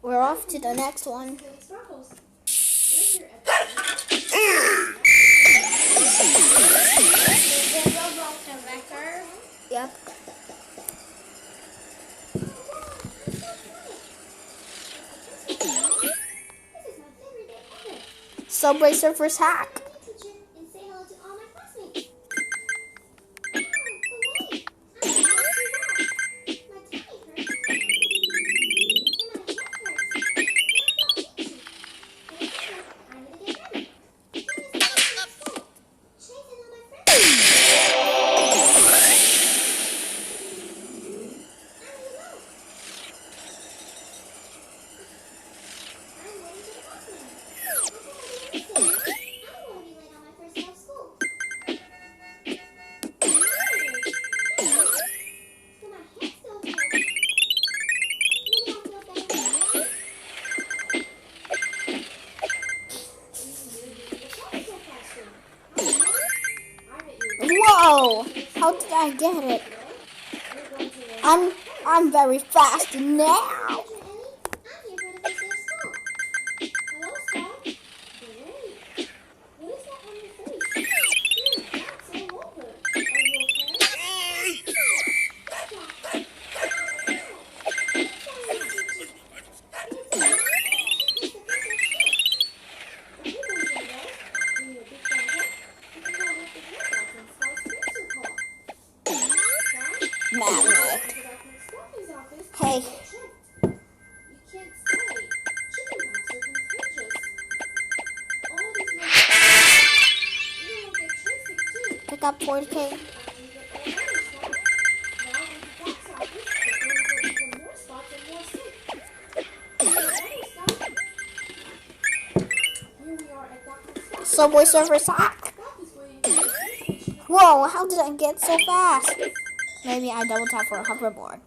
We're off to the next one. Yep. Subway Surfers hack. Whoa! How did I get it? I'm very fast now. Magnet. Hey. Pick up 40K. Subway Surfers hack. Whoa, how did I get so fast? Maybe I double tap for a hoverboard.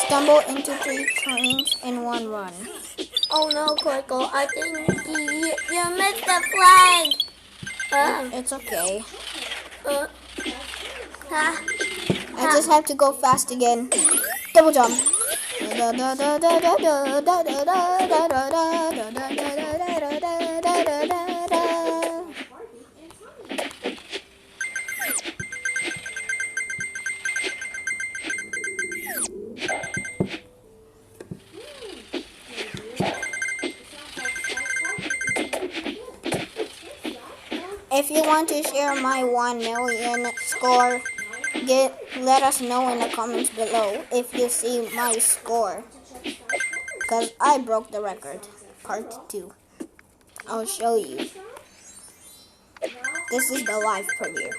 Stumble into 3 trains in one run. Oh no, Coco, I think you missed the flag. It's okay. I I just have to go fast again. Double jump. If you want to share my 1 million score, let us know in the comments below if you see my score. Because I broke the record. Part 2. I'll show you. This is the live premiere.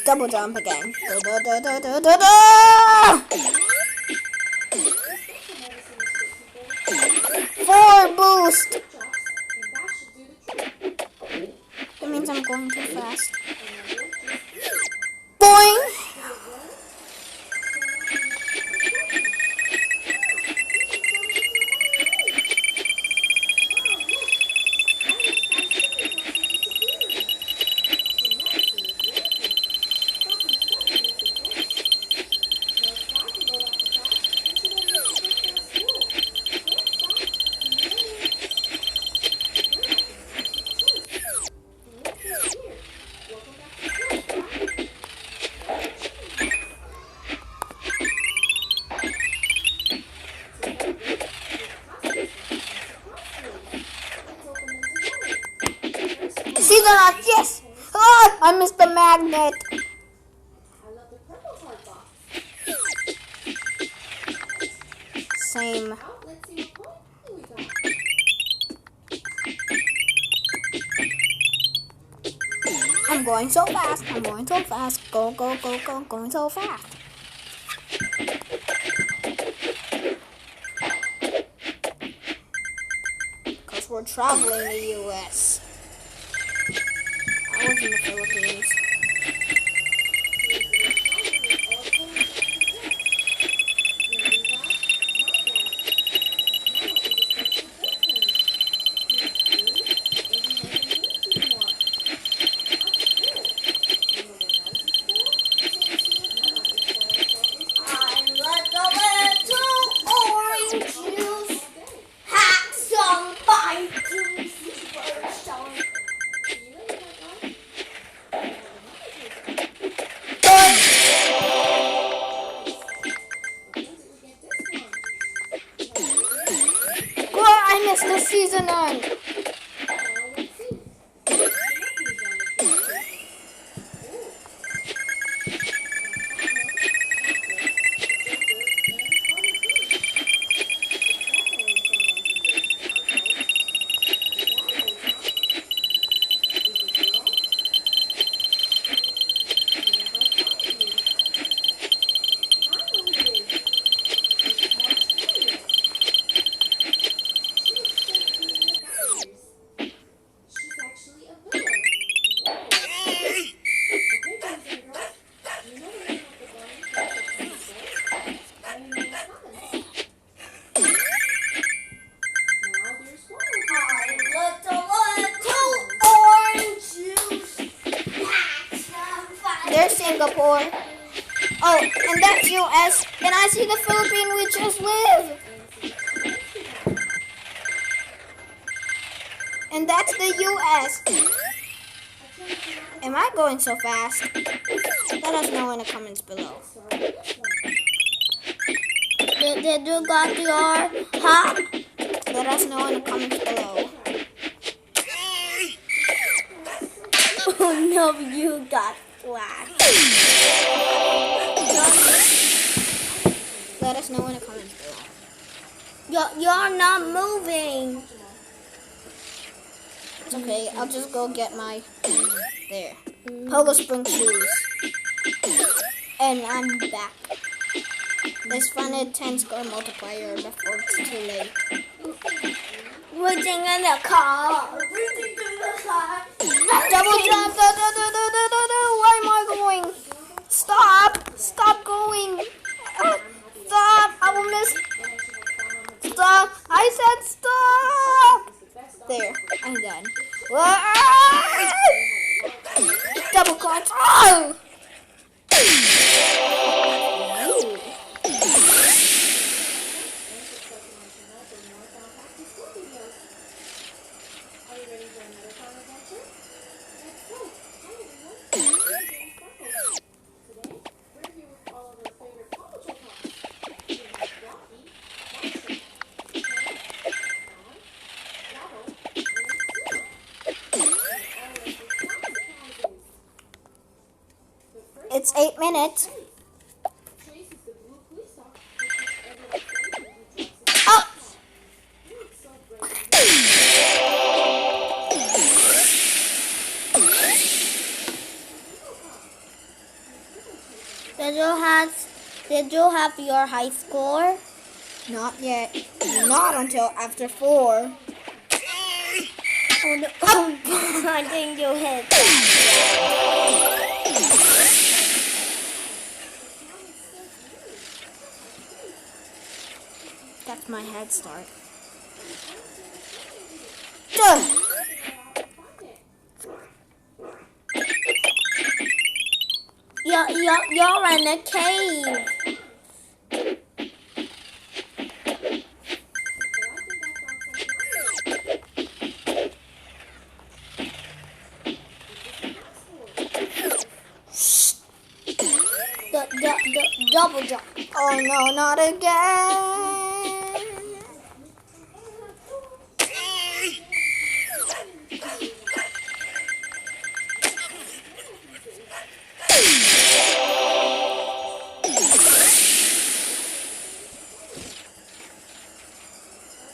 Double jump again. Forward boost. That means I'm going too fast. Boing. See the lock? Yes! Oh, I missed the magnet. Same. I'm going so fast. I'm going so fast. Go, go, go, go. Going so fast. Because we're traveling the U.S. I was in the Philippines. I missed the season end. There's Singapore. Oh, and that's US. And I see the Philippines we just live. And that's the US. Am I going so fast? Let us know in the comments below. Did you got your hat? Let us know in the comments below. Oh no, you got flat. Let us know in the comments below. You're not moving. It's okay, I'll just go get my... There. Pogo Spring shoes. And I'm back. Let's find a 10 score multiplier before it's too late. Waiting in the car. Double jump! Why am I going? Stop! Stop going! Stop! I will miss. Stop! I said stop! There, I'm done. Double clutch! Oh! It's 8 minutes. Oh! Did you have your high score? Not yet. Not until after 4. Oh, no. I think you hit. That's my head start. Duh. You're in a cave. The double jump. Oh no, not again.